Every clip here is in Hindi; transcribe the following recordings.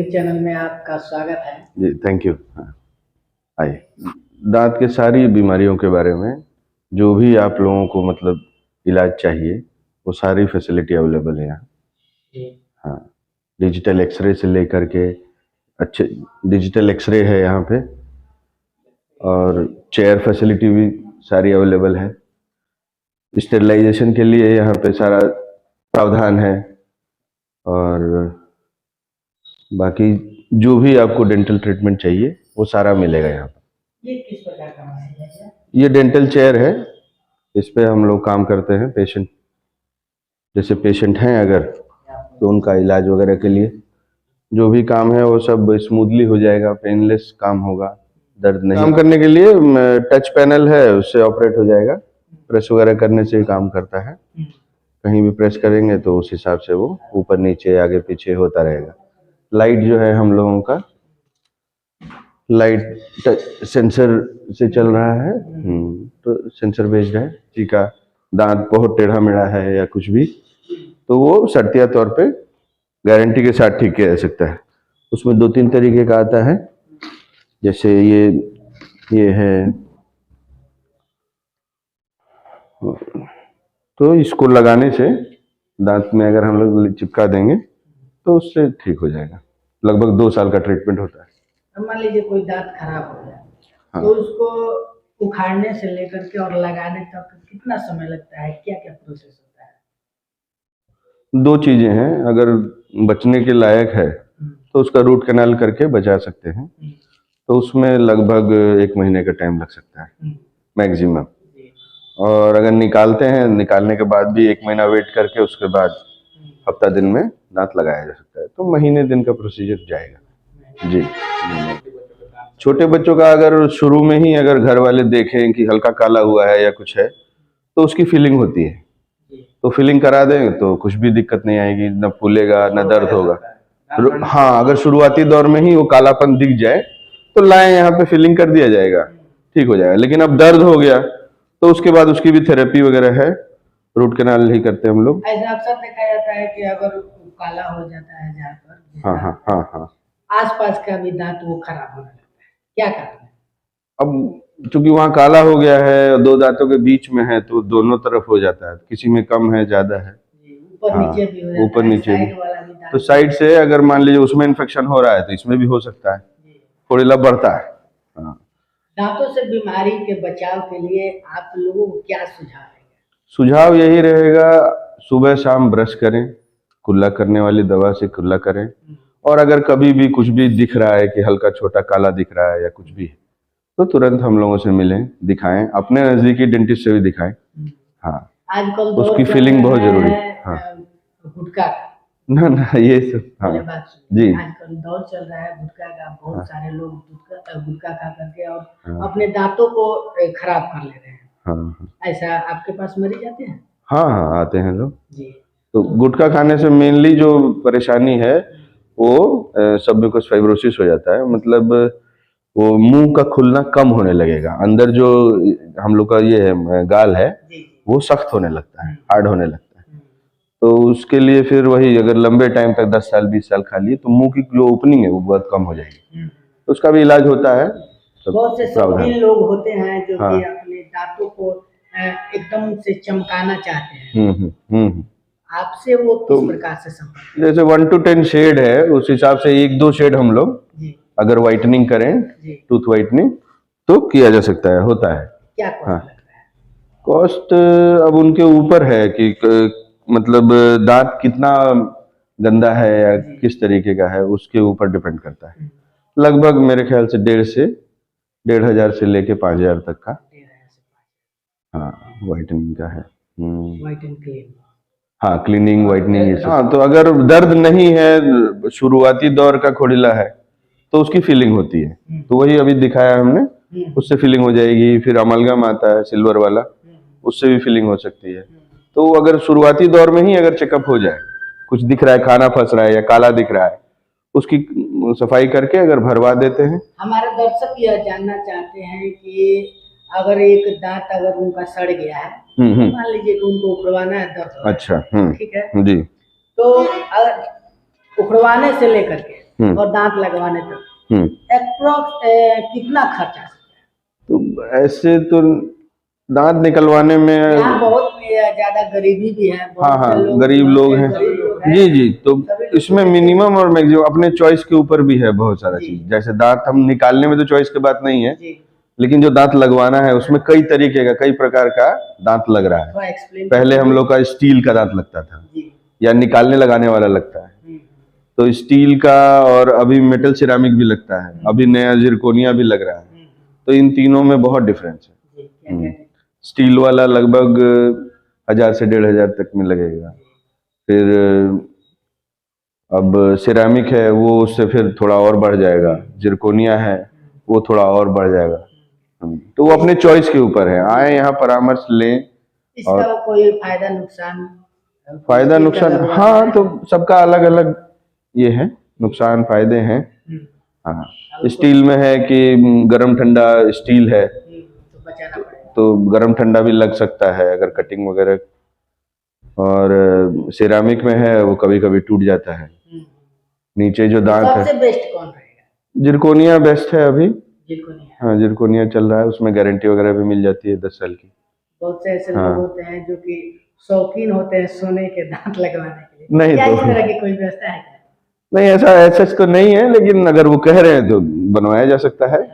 न्यूज चैनल में आपका स्वागत है। जी थैंक यू। आइए, दांत के सारी बीमारियों के बारे में जो भी आप लोगों को मतलब इलाज चाहिए वो सारी फैसिलिटी अवेलेबल है यहाँ। हाँ, डिजिटल एक्सरे से लेकर के अच्छे डिजिटल एक्सरे है यहाँ पे, और चेयर फैसिलिटी भी सारी अवेलेबल है। स्टेरिलाइजेशन के लिए यहाँ पे सारा प्रावधान है, और बाकी जो भी आपको डेंटल ट्रीटमेंट चाहिए वो सारा मिलेगा यहाँ पर। ये किस प्रकार का मशीन है? ये डेंटल चेयर है, इस पे हम लोग काम करते हैं। पेशेंट जैसे पेशेंट हैं अगर, तो उनका इलाज वगैरह के लिए जो भी काम है वो सब स्मूथली हो जाएगा, पेनलेस काम होगा, दर्द नहीं। काम करने के लिए टच पैनल है, उससे ऑपरेट हो जाएगा। प्रेस वगैरह करने से ही काम करता है। कहीं भी प्रेस करेंगे तो उस हिसाब से वो ऊपर नीचे आगे पीछे होता रहेगा। लाइट जो है हम लोगों का लाइट सेंसर से चल रहा है, तो सेंसर बेस्ड है। किसी का दांत बहुत टेढ़ा मेढ़ा है या कुछ भी, तो वो शर्तिया तौर पे गारंटी के साथ ठीक किया जा सकता है। उसमें 2-3 तरीके का आता है, जैसे ये है, तो इसको लगाने से दांत में अगर हम लोग चिपका देंगे तो उससे ठीक हो जाएगा। लगभग 2 साल का ट्रीटमेंट होता है। मान लीजिए कोई दांत खराब हो गया, हाँ, तो उसको उखाड़ने से लेकर के और लगाने तक कितना समय लगता है? क्या क्या प्रोसेस होता है? 2 चीजें हैं, अगर बचने के लायक है तो उसका रूट कैनाल करके बचा सकते हैं, तो उसमें लगभग 1 महीने का टाइम लग सकता है मैक्सिमम। और अगर निकालते हैं, निकालने के बाद भी 1 महीना वेट करके उसके बाद हफ्ता दिन में दांत लगाया जा सकता है, तो महीने दिन का प्रोसीजर जाएगा जी। छोटे बच्चों का अगर शुरू में ही अगर घर वाले देखें कि हल्का काला हुआ है या कुछ है, तो उसकी फीलिंग होती है, तो फीलिंग करा दें तो कुछ भी दिक्कत नहीं आएगी, न फूलेगा न दर्द होगा। हाँ, अगर शुरुआती दौर में ही वो कालापन दिख जाए तो लाएं, यहाँ पे फीलिंग कर दिया जाएगा, ठीक हो जाएगा। लेकिन अब दर्द हो गया तो उसके बाद उसकी भी थेरेपी वगैरह है, रूट कैनाल ही करते हैं हम लोग। ऐसा अक्सर देखा जाता है कि अगर काला हो जाता है जहाँ पर, हाँ, आसपास का भी दांत वो खराब होने लगता है, क्या कारण है? अब चूंकि वहाँ काला हो गया है, 2 दांतों के बीच में है, तो दोनों तरफ हो जाता है, किसी में कम है ज्यादा है, ऊपर नीचे भी हो जाता है, ऊपर नीचे भी। वाला भी दांत, तो साइड से अगर मान लीजिए उसमें इन्फेक्शन हो रहा है तो इसमें भी हो सकता है, फोड़ीला बढ़ता है। हाँ, दांतों से बीमारी के बचाव के लिए आप लोगों को क्या सुझाव है? सुझाव यही रहेगा, सुबह शाम ब्रश करें, कुल्ला करने वाली दवा से कुल्ला करें, और अगर कभी भी कुछ भी दिख रहा है कि हल्का छोटा काला दिख रहा है या कुछ भी, तो तुरंत हम लोगों से मिलें, दिखाएं, अपने नजदीकी डेंटिस्ट से भी दिखाएं। हाँ, आजकल उसकी फीलिंग बहुत जरूरी है। हाँ, गुटखा ना ये सब, हाँ जी, आजकल दौर चल रहा है गुटखा का, बहुत सारे लोग गुटखा खा करके और अपने दांतों को खराब कर ले रहे हैं। हाँ, ऐसा आपके पास मरीज आते हैं? हाँ, आते हैं लोग जी। तो गुटखा खाने से मेनली जो परेशानी है वो सबम्यूकस फाइब्रोसिस हो जाता है, मतलब वो मुंह का खुलना कम होने लगेगा, अंदर जो हम लोग का ये है गाल है वो सख्त होने लगता है, हार्ड होने लगता है। तो उसके लिए फिर वही, अगर लंबे टाइम तक 10 साल 20 साल खा लिए तो मुंह की जो ओपनिंग है वो बहुत कम हो जाएगी, तो उसका भी इलाज होता है। बहुत से शौकीन लोग होते हैं जो कि अपने दांतों को एकदम से चमकाना चाहते हैं, आपसे वो किस प्रकार से संपर्क? जैसे 1 to 10 शेड है, उस हिसाब से 1-2 शेड हम लोग अगर व्हाइटनिंग करें, टूथ व्हाइटनिंग, तो किया जा सकता है, होता है। क्या कॉस्ट लगता है? कॉस्ट अब उनके ऊपर है कि मतलब दांत कितना गंदा है या किस तरीके का है, उसके ऊपर डिपेंड करता है। लगभग मेरे ख्याल से 1,500 से लेके 5,000 तक का, हाँ, व्हाइटनिंग का है। हाँ, क्लीनिंग, व्हाइटनिंग। हाँ, तो अगर दर्द नहीं है, शुरुआती दौर का खोड़िला है, तो उसकी फीलिंग होती है, तो वही अभी दिखाया हमने, उससे फीलिंग हो जाएगी। फिर अमलगम आता है सिल्वर वाला, उससे भी फीलिंग हो सकती है। तो अगर शुरुआती दौर में ही अगर चेकअप हो जाए, कुछ दिख रहा है, खाना फंस रहा है या काला दिख रहा है, उसकी सफाई करके अगर भरवा देते हैं। हमारे दर्शक यह जानना चाहते हैं कि अगर एक दांत अगर उनका सड़ गया है, मान लीजिए कि उनको उखड़वाना है, दर्द, अच्छा, ठीक है जी, तो अगर उखड़वाने से लेकर के और दांत लगवाने तक अप्रोक्स कितना खर्चा सकता है? तो ऐसे तो दांत निकलवाने में यहाँ बहुत ज्यादा गरीबी भी है, हाँ हाँ गरीब लोग हैं जी जी। तो इसमें मिनिमम और मैक्सिमम अपने चॉइस के ऊपर भी है बहुत सारा चीज। जैसे दांत हम निकालने में तो चॉइस की बात नहीं है, लेकिन जो दांत लगवाना है उसमें कई तरीके का, कई प्रकार का दांत लग रहा है। पहले हम लोग का स्टील का दांत लगता था या निकालने लगाने वाला लगता है, तो स्टील का, और अभी मेटल सिरामिक भी लगता है, अभी नया जिरकोनिया भी लग रहा है। तो इन तीनों में बहुत डिफरेंस है। स्टील वाला लगभग 1000 से 1500 तक में लगेगा। फिर अब सिरामिक है वो उससे फिर थोड़ा और बढ़ जाएगा, जिरकोनिया है वो थोड़ा और बढ़ जाएगा। तो वो अपने चॉइस के ऊपर है, आए यहाँ परामर्श लें। इसका और कोई फायदा नुकसान? फायदा नुकसान हाँ, तो सबका अलग अलग ये है, नुकसान फायदे हैं। हाँ, स्टील में है कि गरम ठंडा स्टील है तो गरम ठंडा भी लग सकता है अगर कटिंग वगैरह, और सिरामिक में है वो कभी कभी टूट जाता है। नीचे जो दांत है, सबसे बेस्ट कौन रहेगा? जिरकोनिया बेस्ट है अभी। जिरकोनिया, हाँ जिरकोनिया चल रहा है, उसमें गारंटी वगैरह भी मिल जाती है 10 साल की। बहुत से ऐसे लोग होते हैं जो कि शौकीन होते हैं सोने के दांत लगवाने के लिए, नहीं क्या तो इस तरह की कोई व्यवस्था है क्या? नहीं, ऐसा तो नहीं है, लेकिन अगर वो कह रहे हैं तो बनवाया जा सकता है।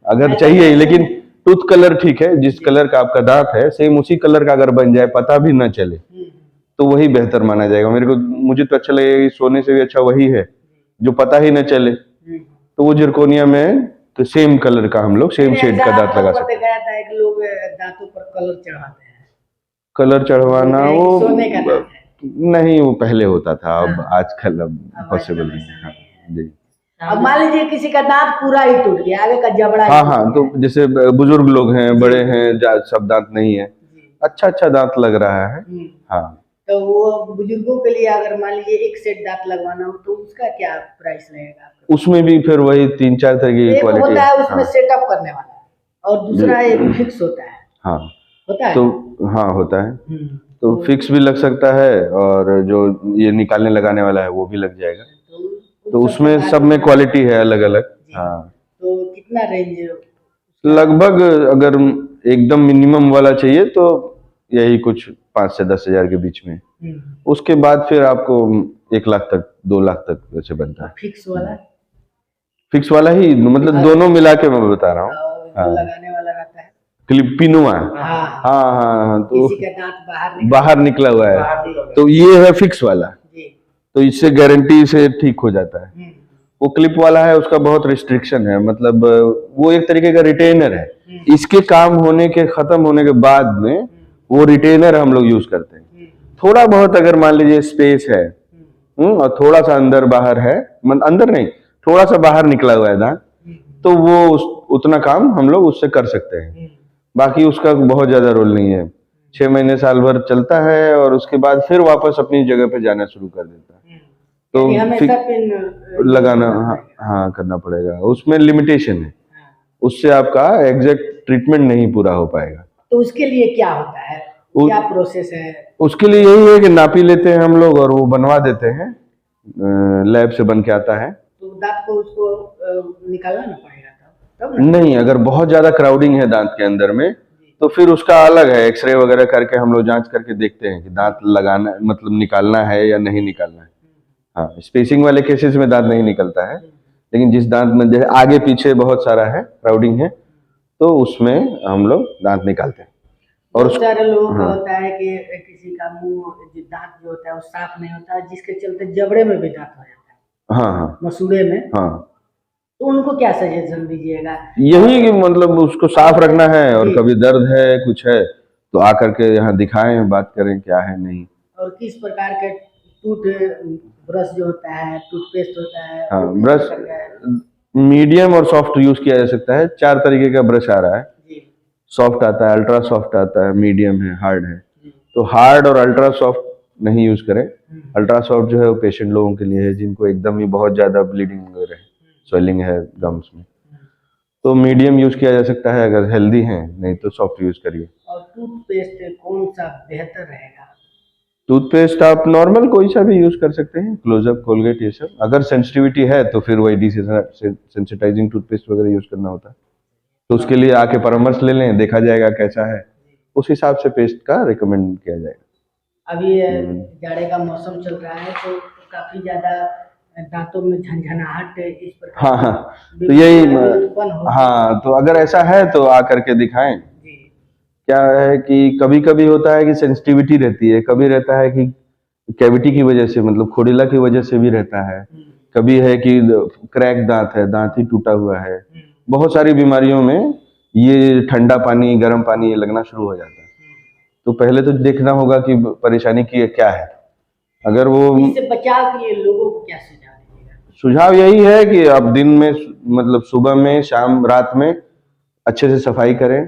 अगर चाहिए, लेकिन टूथ कलर ठीक है, जिस कलर का आपका दांत है सेम उसी कलर का अगर बन जाए, पता भी ना चले, तो वही बेहतर माना जाएगा। मुझे तो अच्छा लगेगा कि सोने से भी अच्छा वही है जो पता ही न चले। तो वो जिरकोनिया में तो सेम कलर का हम लोग सेम शेड का दांत लगा सकते हैं। गया था एक लोग दांतों पर कलर चढ़ाते हैं, कलर चढ़वाना वो सोने का दांत है। नहीं, वो पहले होता था, अब आजकल अब पॉसिबल नहीं है। हाँ जी। अब मान लीजिए किसी का दांत पूरा ही टूट गया, आगे का जबड़ा हाँ, तो जैसे बुजुर्ग लोग हैं, बड़े हैं, सब दांत नहीं है, अच्छा दांत लग रहा है। हाँ, तो वो बुजुर्गों के लिए अगर मान लीजिए एक सेट दांत लगवाना हो तो उसका क्या प्राइस रहेगा? उसमें भी फिर वही 3-4 तरह की क्वालिटी होता है, उसमें सेटअप करने वाला है, और दूसरा एक फिक्स होता है। हाँ होता है, तो हाँ होता है, तो फिक्स भी लग सकता है, और जो ये निकालने लगाने वाला है वो भी लग जाएगा। तो उसमें सब में क्वालिटी है अलग अलग। हाँ, तो कितना रेंज? लगभग अगर एकदम मिनिमम वाला चाहिए तो यही कुछ 5 से 10 हजार के बीच में। उसके बाद फिर आपको 1 लाख तक, 2 लाख तक वैसे बनता है। फिक्स वाला ही, मतलब दोनों मिला के मैं बता रहा हूँ। लगाने वाला रहता है क्लिपिनुआ। हाँ, तो किसी का दांत बाहर निकला हुआ है, तो ये है फिक्स वाला, तो इससे गारंटी से ठीक हो जाता है। वो क्लिप वाला है, उसका बहुत रिस्ट्रिक्शन है, मतलब वो एक तरीके का रिटेनर है। इसके काम होने के, खत्म होने के बाद में वो रिटेनर हम लोग यूज करते हैं। थोड़ा बहुत अगर मान लीजिए स्पेस है और थोड़ा सा अंदर बाहर है, अंदर नहीं, थोड़ा सा बाहर निकला हुआ है दांत, तो वो उतना काम हम लोग उससे कर सकते हैं। बाकी उसका बहुत ज्यादा रोल नहीं है, 6 महीने साल भर चलता है और उसके बाद फिर वापस अपनी जगह पे जाना शुरू कर देता है। तो लगाना हाँ करना पड़ेगा, उसमें लिमिटेशन है, उससे आपका एग्जैक्ट ट्रीटमेंट नहीं पूरा हो पाएगा। तो उसके लिए क्या होता है, क्या प्रोसेस है? उसके लिए यही है कि नापी लेते हैं हम लोग और वो बनवा देते हैं, लैब से बन के आता है। तो दांत को उसको निकालना ना पड़ेगा तब नहीं, अगर बहुत ज्यादा क्राउडिंग है दांत के अंदर में तो फिर उसका अलग है, एक्सरे वगैरह करके हम लोग जांच करके देखते हैं कि दांत लगाना, मतलब निकालना है या नहीं निकालना है। हाँ, स्पेसिंग वाले केसेस में दांत नहीं निकलता है, लेकिन जिस दांत में जैसे आगे पीछे बहुत सारा है, क्राउडिंग है, तो उसमें हम लोग दांत निकालते हैं। और सारे लोगों का होता है कि किसी का मुंह दांत जो होता है वो साफ नहीं होता है, जिसके चलते जबड़े में भी दांत हो जाता है। हाँ, मसूड़े में। हाँ, तो उनको क्या सजेशन दीजिएगा? यही कि मतलब उसको साफ रखना है, और कभी दर्द है कुछ है तो आकर के यहाँ दिखाएं, बात करें क्या है नहीं। और किस प्रकार के टूथ ब्रश जो होता है, टूथपेस्ट होता है? हाँ, ब्रश मीडियम और सॉफ्ट यूज किया जा सकता है। 4 तरीके का ब्रश आ रहा है, सॉफ्ट आता है, अल्ट्रा सॉफ्ट आता है, मीडियम है, हार्ड है। तो हार्ड और अल्ट्रा सॉफ्ट नहीं यूज करें। अल्ट्रा सॉफ्ट जो है वो पेशेंट लोगों के लिए है जिनको एकदम ही बहुत ज्यादा ब्लीडिंग वगैरह है, स्वेलिंग है गम्स में। तो मीडियम यूज किया जा सकता है अगर हेल्दी हैं, नहीं तो सॉफ्ट यूज करिए। और टूथपेस्ट कौन सा बेहतर रहेगा? टूथपेस्ट आप नॉर्मल कोई सा भी यूज कर सकते हैं, क्लोजअप, कोलगेट, ये सब। अगर सेंसिटिविटी है तो फिर वही डिसेंसिटाइजिंग टूथपेस्ट वगैरह यूज करना होता है। तो उसके लिए आके परामर्श ले लें, देखा जाएगा कैसा है, उस हिसाब से पेस्ट का रिकमेंड किया जाएगा। अभी जाड़े का मौसम चल रहा है तो काफी ज्यादा दांतों में झंझनाहट इस प्रकार हाँ हाँ, तो यही हाँ, तो अगर ऐसा है तो आकर के दिखाएं। क्या है कि कभी कभी होता है कि सेंसिटिविटी रहती है, कभी रहता है कि कैविटी की वजह से, मतलब खोडिला की वजह से भी रहता है, कभी है कि क्रैक दांत है, दांत ही टूटा हुआ है। बहुत सारी बीमारियों में ये ठंडा पानी, गर्म पानी ये लगना शुरू हो जाता है। तो पहले तो देखना होगा कि परेशानी की क्या है। अगर वो इससे बचाव के लिए लोगों को क्या सुझाव दीजिएगा? सुझाव यही है कि आप दिन में, मतलब सुबह में, शाम, रात में अच्छे से सफाई करें।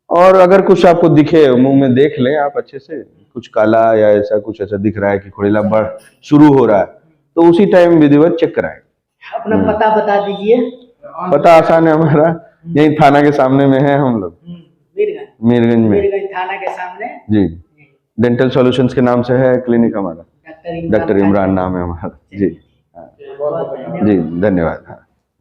और अगर कुछ आपको दिखे, मुंह में देख लें आप अच्छे से, कुछ काला या ऐसा कुछ ऐसा दिख रहा है कि खोड़िला बढ़ शुरू हो रहा है, तो उसी टाइम विधिवत चेक कराएं। अपना पता बता दीजिए। पता आसान है हमारा, यही थाना के सामने में है हम लोग, मीरगंज में, मीरगंज थाना के सामने जी। डेंटल सॉल्यूशंस के नाम से है क्लिनिक हमारा, डॉक्टर इमरान नाम है हमारा जी। जी धन्यवाद।